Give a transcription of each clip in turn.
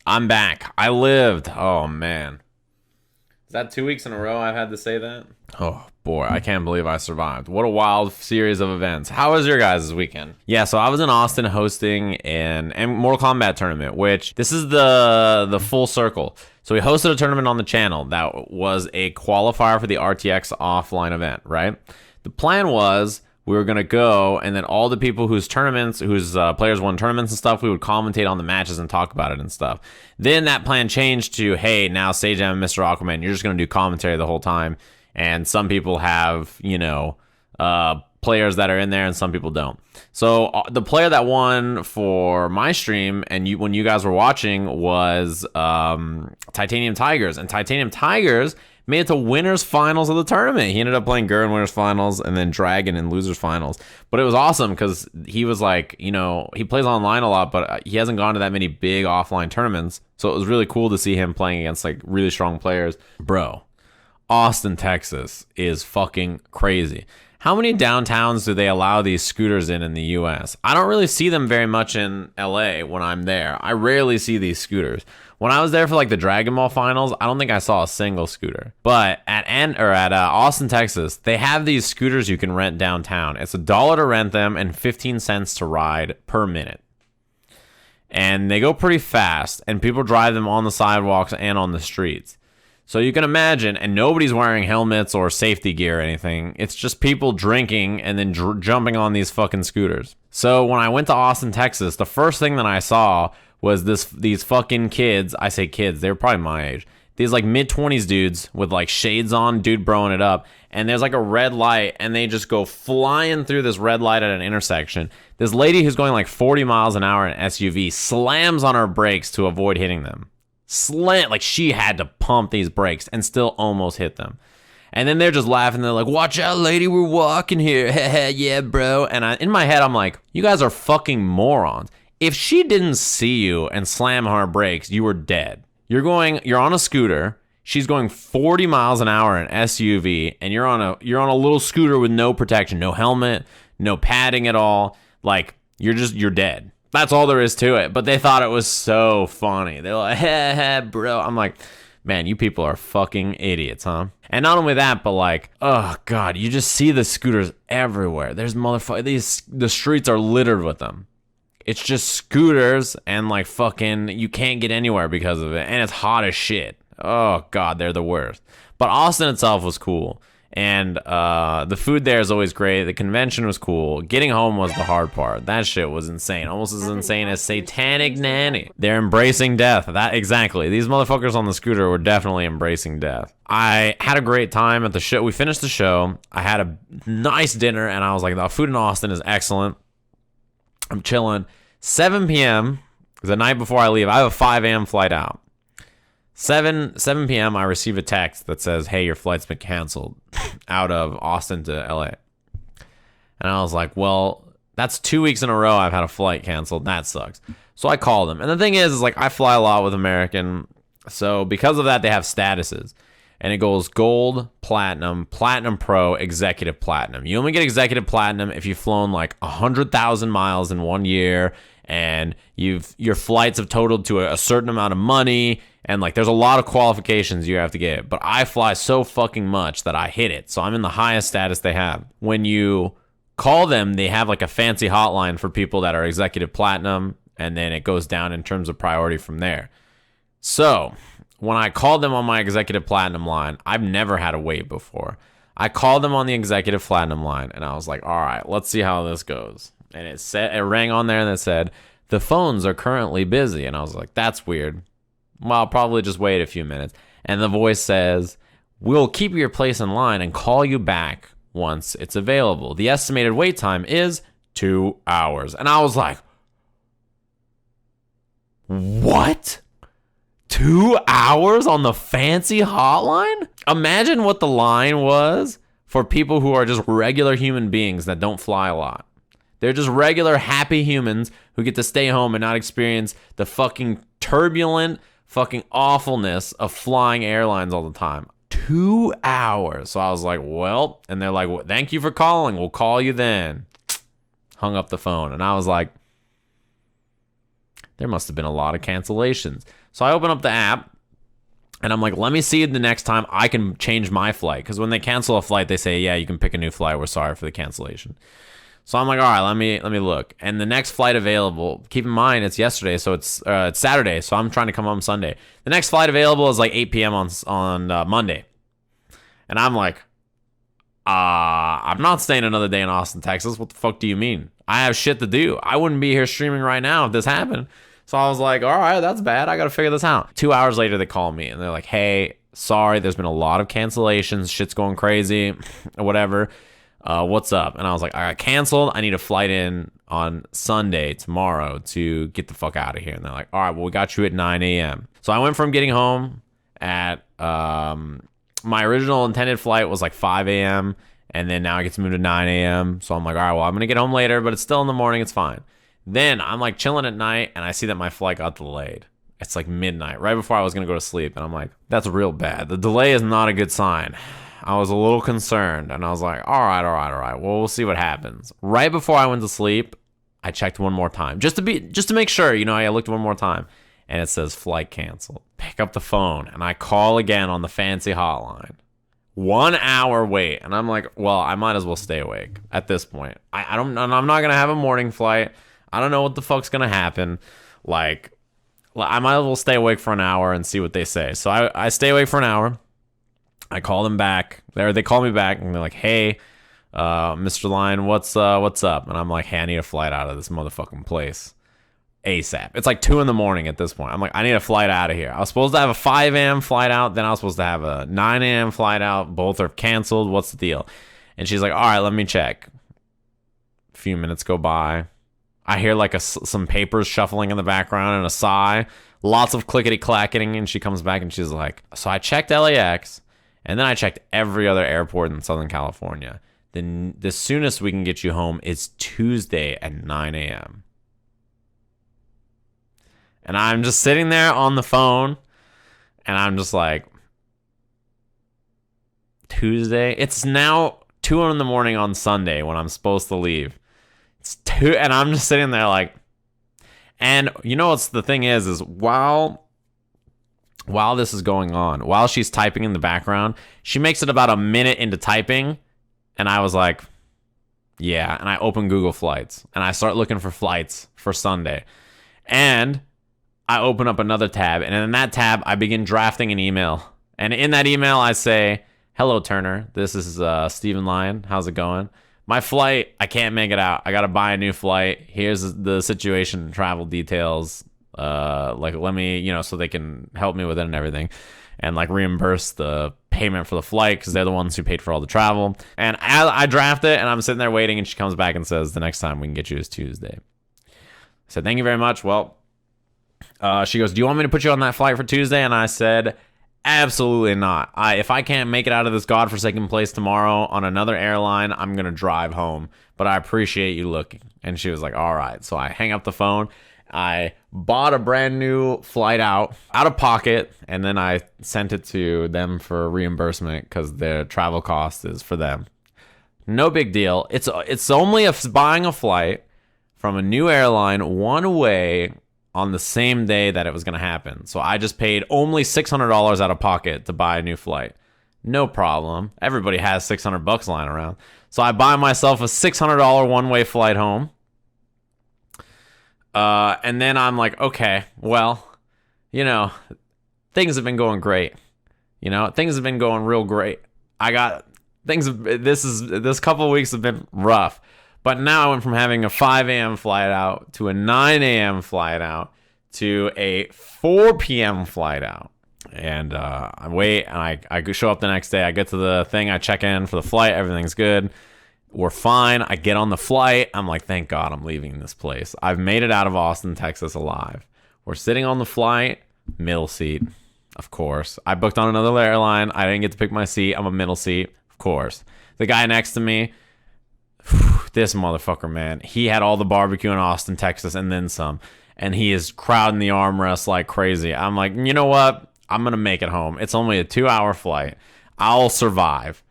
I'm back. I lived. Oh, man. Is that 2 weeks in a row I've had to say that? Oh, boy. I can't believe I survived. What a wild series of events. How was your guys' weekend? Yeah, so I was in Austin hosting an Mortal Kombat tournament, which this is the full circle. So we hosted a tournament on the channel that was a qualifier for the RTX offline event, right? The plan was we were going to go, and then all the people whose players won tournaments and stuff, we would commentate on the matches and talk about it and stuff. Then that plan changed to, hey, now Sajam and Mr. Aquaman, you're just going to do commentary the whole time. And some people have, players that are in there and some people don't. So the player that won for my stream and when you guys were watching was Titanium Tigers. And Titanium Tigers made it to winners finals of the tournament. He ended up playing Gurren winners finals and then Dragon in losers finals. But it was awesome because he was like, he plays online a lot, but he hasn't gone to that many big offline tournaments. So it was really cool to see him playing against like really strong players. Bro, Austin, Texas is fucking crazy. How many downtowns do they allow these scooters in the US? I don't really see them very much in LA when I'm there. I rarely see these scooters. When I was there for like the Dragon Ball finals, I don't think I saw a single scooter. But at Austin, Texas, they have these scooters you can rent downtown. It's $1 to rent them and 15 cents to ride per minute. And they go pretty fast, and people drive them on the sidewalks and on the streets. So you can imagine, and nobody's wearing helmets or safety gear or anything. It's just people drinking and then jumping on these fucking scooters. So when I went to Austin, Texas, the first thing that I saw was these fucking kids. I say kids, they were probably my age. These like mid-20s dudes with like shades on, dude broing it up. And there's like a red light, and they just go flying through this red light at an intersection. This lady who's going like 40 miles an hour in an SUV slams on her brakes to avoid hitting them. Like she had to pump these brakes and still almost hit them. And then they're just laughing. They're like, watch out, lady, we're walking here. Yeah, bro. And in my head, I'm like, you guys are fucking morons. If she didn't see you and slam on her brakes, you were dead. You're on a scooter. She's going 40 miles an hour in an SUV, and you're on a little scooter with no protection, no helmet, no padding at all. Like, you're dead. That's all there is to it. But they thought it was so funny. They're like, bro. I'm like, man, you people are fucking idiots, huh? And not only that, but like, oh God, you just see the scooters everywhere. There's the streets are littered with them. It's just scooters and like fucking, you can't get anywhere because of it. And it's hot as shit. Oh God, they're the worst. But Austin itself was cool. And the food there is always great. The convention was cool. Getting home was the hard part. That shit was insane. Almost as insane as Satanic Nanny. They're embracing death. Exactly. These motherfuckers on the scooter were definitely embracing death. I had a great time at the show. We finished the show. I had a nice dinner, and I was like, the food in Austin is excellent. I'm chilling. 7 p.m. the night before I leave. I have a 5 a.m. flight out. 7 p.m. I receive a text that says, hey, your flight's been canceled out of Austin to LA. And I was like, well, that's 2 weeks in a row I've had a flight canceled. That sucks. So I called them. And the thing is like, I fly a lot with American. So because of that, they have statuses. And it goes gold, platinum, platinum pro, executive platinum. You only get executive platinum if you've flown like 100,000 miles in 1 year. And your flights have totaled to a certain amount of money. And like, there's a lot of qualifications you have to get. But I fly so fucking much that I hit it. So I'm in the highest status they have. When you call them, they have like a fancy hotline for people that are executive platinum. And then it goes down in terms of priority from there. So when I called them on my executive platinum line, I've never had to wait before. I called them on the executive platinum line. And I was like, all right, let's see how this goes. And it rang on there and it said, the phones are currently busy. And I was like, that's weird. Well, I'll probably just wait a few minutes. And the voice says, we'll keep your place in line and call you back once it's available. The estimated wait time is 2 hours. And I was like, what? 2 hours on the fancy hotline? Imagine what the line was for people who are just regular human beings that don't fly a lot. They're just regular happy humans who get to stay home and not experience the fucking turbulent fucking awfulness of flying airlines all the time. 2 hours. So I was like, well, and they're like, well, thank you for calling. We'll call you then. Hung up the phone. And I was like, there must have been a lot of cancellations. So I open up the app and I'm like, let me see the next time I can change my flight. Because when they cancel a flight, they say, yeah, you can pick a new flight. We're sorry for the cancellation. So I'm like, all right, let me look. And the next flight available, keep in mind it's yesterday, so it's Saturday, so I'm trying to come home Sunday. The next flight available is like 8 p.m. on Monday. And I'm like, I'm not staying another day in Austin, Texas. What the fuck do you mean? I have shit to do. I wouldn't be here streaming right now if this happened. So I was like, all right, that's bad. I got to figure this out. 2 hours later, they call me and they're like, hey, sorry, there's been a lot of cancellations. Shit's going crazy, whatever. What's up? And I was like, I got canceled. I need a flight in on Sunday, tomorrow, to get the fuck out of here. And they're like, all right, well, we got you at 9 a.m. So I went from getting home at, my original intended flight was like 5 a.m. And then now it gets moved to 9 a.m. So I'm like, all right, well, I'm going to get home later, but it's still in the morning. It's fine. Then I'm like chilling at night and I see that my flight got delayed. It's like midnight, right before I was going to go to sleep. And I'm like, that's real bad. The delay is not a good sign. I was a little concerned and I was like, all right. Well, we'll see what happens. Right before I went to sleep, I checked one more time just to make sure, I looked one more time and it says flight canceled. Pick up the phone and I call again on the fancy hotline. 1 hour wait. And I'm like, well, I might as well stay awake at this point. I'm not going to have a morning flight. I don't know what the fuck's going to happen. Like, I might as well stay awake for an hour and see what they say. So I stay awake for an hour. I call them back. They call me back and they're like, hey, Mr. Line, what's up? And I'm like, hey, I need a flight out of this motherfucking place ASAP. It's like 2 a.m. at this point. I'm like, I need a flight out of here. I was supposed to have a 5 a.m. flight out. Then I was supposed to have a 9 a.m. flight out. Both are canceled. What's the deal? And she's like, all right, let me check. A few minutes go by. I hear like some papers shuffling in the background and a sigh. Lots of clickety clacking. And she comes back and she's like, so I checked LAX. And then I checked every other airport in Southern California. Then the soonest we can get you home is Tuesday at 9 a.m. And I'm just sitting there on the phone, and I'm just like, Tuesday? It's now 2 in the morning on Sunday when I'm supposed to leave. It's 2, and I'm just sitting there like, and what's the thing is while this is going on, while she's typing in the background, she makes it about a minute into typing, and I was like, yeah, and I open Google Flights, and I start looking for flights for Sunday, and I open up another tab, and in that tab, I begin drafting an email, and in that email, I say, hello, Turner, this is Stephen Lyon, how's it going? My flight, I can't make it out, I gotta buy a new flight, here's the situation, travel details, let me, so they can help me with it and everything, and like reimburse the payment for the flight because they're the ones who paid for all the travel. And I draft it and I'm sitting there waiting, and she comes back and says, the next time we can get you is Tuesday. I said, thank you very much. Well, she goes, do you want me to put you on that flight for Tuesday? And I said, absolutely not. If I can't make it out of this godforsaken place tomorrow on another airline, I'm going to drive home. But I appreciate you looking. And she was like, all right. So I hang up the phone. I bought a brand new flight out of pocket, and then I sent it to them for reimbursement because their travel cost is for them. No big deal. It's only buying a flight from a new airline one way on the same day that it was going to happen. So I just paid only $600 out of pocket to buy a new flight. No problem. Everybody has $600 lying around. So I buy myself a $600 one-way flight home. And then I'm like, okay, well, things have been going great. Things have been going real great. This couple of weeks have been rough. But now I went from having a 5 a.m. flight out to a 9 a.m. flight out to a 4 p.m. flight out. And I wait, and I show up the next day. I get to the thing. I check in for the flight. Everything's good. We're fine. I get on the flight. I'm like, thank God I'm leaving this place. I've made it out of Austin, Texas alive. We're sitting on the flight, middle seat, of course. I booked on another airline. I didn't get to pick my seat. I'm a middle seat, of course. The guy next to me, this motherfucker, man, he had all the barbecue in Austin, Texas, and then some. And he is crowding the armrest like crazy. I'm like, you know what? I'm going to make it home. It's only a 2-hour flight. I'll survive.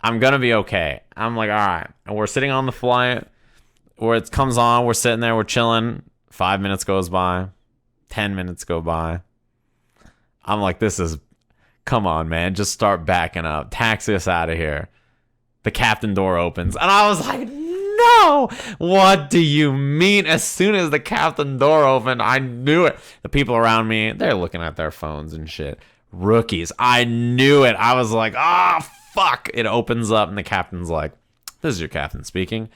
I'm going to be okay. I'm like, all right. And we're sitting on the flight where it comes on. We're sitting there. We're chilling. 5 minutes goes by. 10 minutes go by. I'm like, come on, man. Just start backing up. Taxi us out of here. The captain door opens. And I was like, no. What do you mean? As soon as the captain door opened, I knew it. The people around me, they're looking at their phones and shit. Rookies. I knew it. I was like, fuck. It opens up and the captain's like, this is your captain speaking.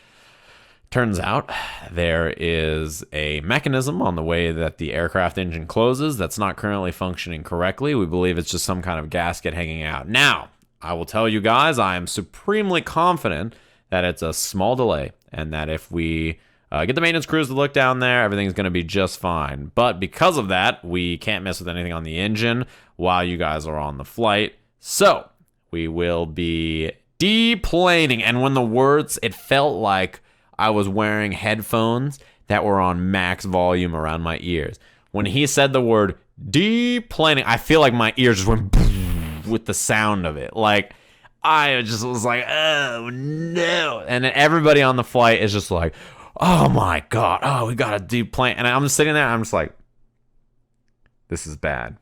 Turns out there is a mechanism on the way that the aircraft engine closes that's not currently functioning correctly. We believe it's just some kind of gasket hanging out. Now, I will tell you guys, I am supremely confident that it's a small delay and that if we get the maintenance crews to look down there, everything's going to be just fine. But because of that, we can't mess with anything on the engine while you guys are on the flight. So we will be deplaning. And when the words, it felt like I was wearing headphones that were on max volume around my ears. When he said the word deplaning, I feel like my ears just went with the sound of it. Like, I just was like, oh no. And then everybody on the flight is just like, oh my God, oh, we got a deplane. And I'm just sitting there, I'm just like, this is bad.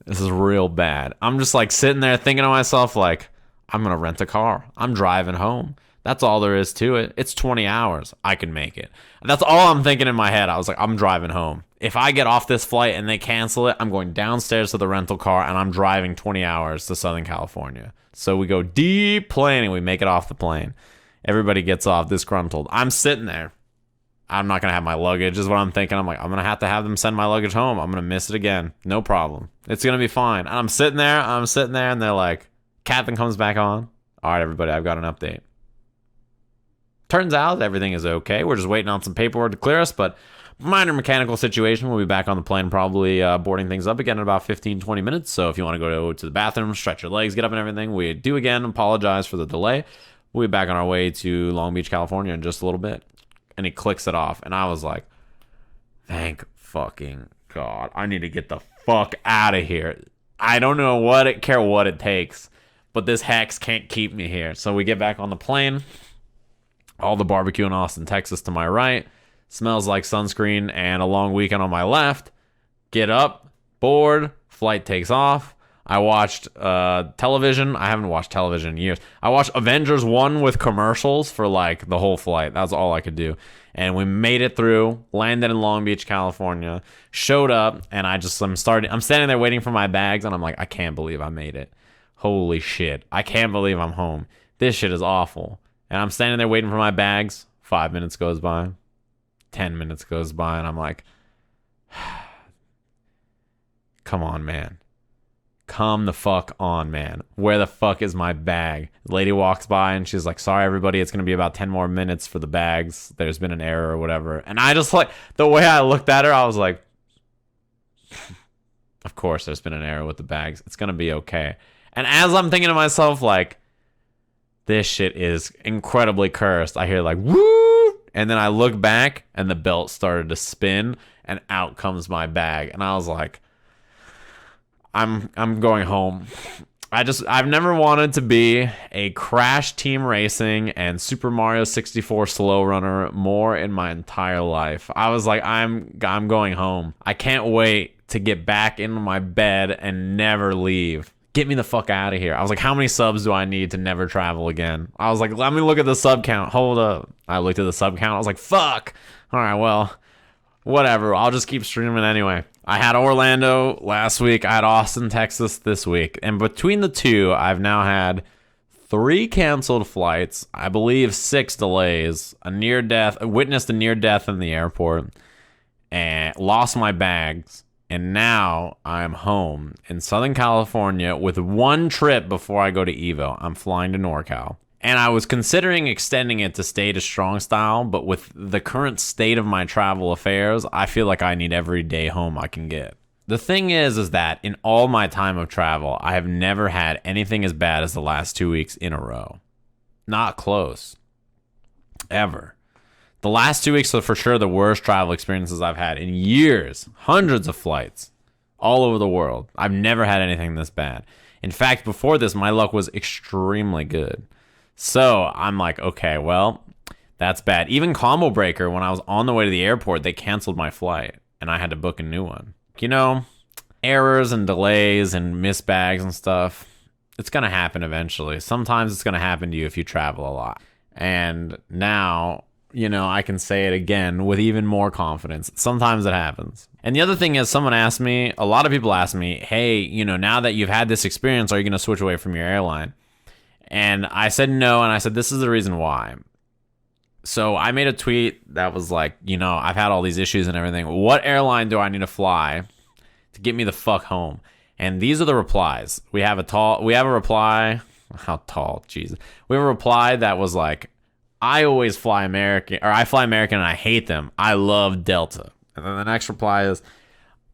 This is real bad. I'm just like sitting there thinking to myself, like, I'm going to rent a car. I'm driving home. That's all there is to it. It's 20 hours. I can make it. That's all I'm thinking in my head. I was like, I'm driving home. If I get off this flight and they cancel it, I'm going downstairs to the rental car and I'm driving 20 hours to Southern California. So we go deplaning. We make it off the plane. Everybody gets off disgruntled. I'm sitting there. I'm not going to have my luggage is what I'm thinking. I'm like, I'm going to have them send my luggage home. I'm going to miss it again. No problem. It's going to be fine. And I'm sitting there, and they're like, captain comes back on. All right, everybody, I've got an update. Turns out everything is okay. We're just waiting on some paperwork to clear us, but minor mechanical situation. We'll be back on the plane, probably boarding things up again in about 15, 20 minutes. So if you want to go to the bathroom, stretch your legs, get up and everything, we do again apologize for the delay. We'll be back on our way to Long Beach, California in just a little bit. And he clicks it off. And I was like, thank fucking God. I need to get the fuck out of here. I don't know care what it takes, but this hex can't keep me here. So we get back on the plane. All the barbecue in Austin, Texas to my right. Smells like sunscreen and a long weekend on my left. Get up, board, flight takes off. I watched television. I haven't watched television in years. I watched Avengers 1 with commercials for like the whole flight. That's all I could do. And we made it through, landed in Long Beach, California, showed up, and I'm standing there waiting for my bags, and I'm like, I can't believe I made it. Holy shit. I can't believe I'm home. This shit is awful. And I'm standing there waiting for my bags. 5 minutes goes by. 10 minutes goes by, and I'm like, come on, man. Come the fuck on, man. Where the fuck is my bag? The lady walks by, and she's like, sorry, everybody. It's going to be about 10 more minutes for the bags. There's been an error or whatever. And I just like, the way I looked at her, I was like, of course there's been an error with the bags. It's going to be okay. And as I'm thinking to myself, like, this shit is incredibly cursed, I hear like, woo! And then I look back and the belt started to spin and out comes my bag. And I was like, I'm going home. I've never wanted to be a Crash Team Racing and Super Mario 64 slow runner more in my entire life. I was like, I'm going home. I can't wait to get back into my bed and never leave. Get me the fuck out of here. I was like, how many subs do I need to never travel again? I was like, let me look at the sub count. Hold up. I looked at the sub count. I was like, fuck. All right, well, whatever. I'll just keep streaming anyway. I had Orlando last week. I had Austin, Texas this week. And between the two, I've now had 3 canceled flights. I believe 6 delays. Witnessed a near death in the airport. And lost my bags. And now I'm home in Southern California with 1 trip before I go to Evo. I'm flying to NorCal. And I was considering extending it to stay to strong style, but with the current state of my travel affairs, I feel like I need every day home I can get. The thing is that in all my time of travel, I have never had anything as bad as the last 2 weeks in a row. Not close. Ever. The last 2 weeks are for sure the worst travel experiences I've had in years. Hundreds of flights all over the world. I've never had anything this bad. In fact, before this, my luck was extremely good. So I'm like, okay, well, that's bad. Even Combo Breaker, when I was on the way to the airport, they canceled my flight and I had to book a new one. You know, errors and delays and missed bags and stuff. It's going to happen eventually. Sometimes it's going to happen to you if you travel a lot. And now, I can say it again with even more confidence. Sometimes it happens. And the other thing is, a lot of people ask me, hey, now that you've had this experience, are you going to switch away from your airline? And I said no, and I said, this is the reason why. So I made a tweet that was like, I've had all these issues and everything. What airline do I need to fly to get me the fuck home? And these are the replies. We have a reply. How tall? Jesus. We have a reply that was like, I fly American and I hate them. I love Delta. And then the next reply is,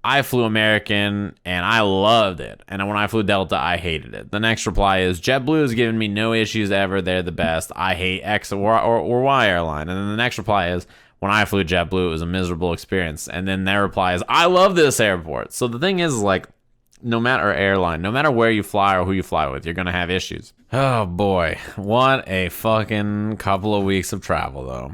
I flew American and I loved it. And when I flew Delta, I hated it. The next reply is, JetBlue has given me no issues ever. They're the best. I hate X or Y airline. And then the next reply is, when I flew JetBlue, it was a miserable experience. And then their reply is, I love this airport. So the thing is, like, no matter where you fly or who you fly with, you're going to have issues. Oh boy. What a fucking couple of weeks of travel though.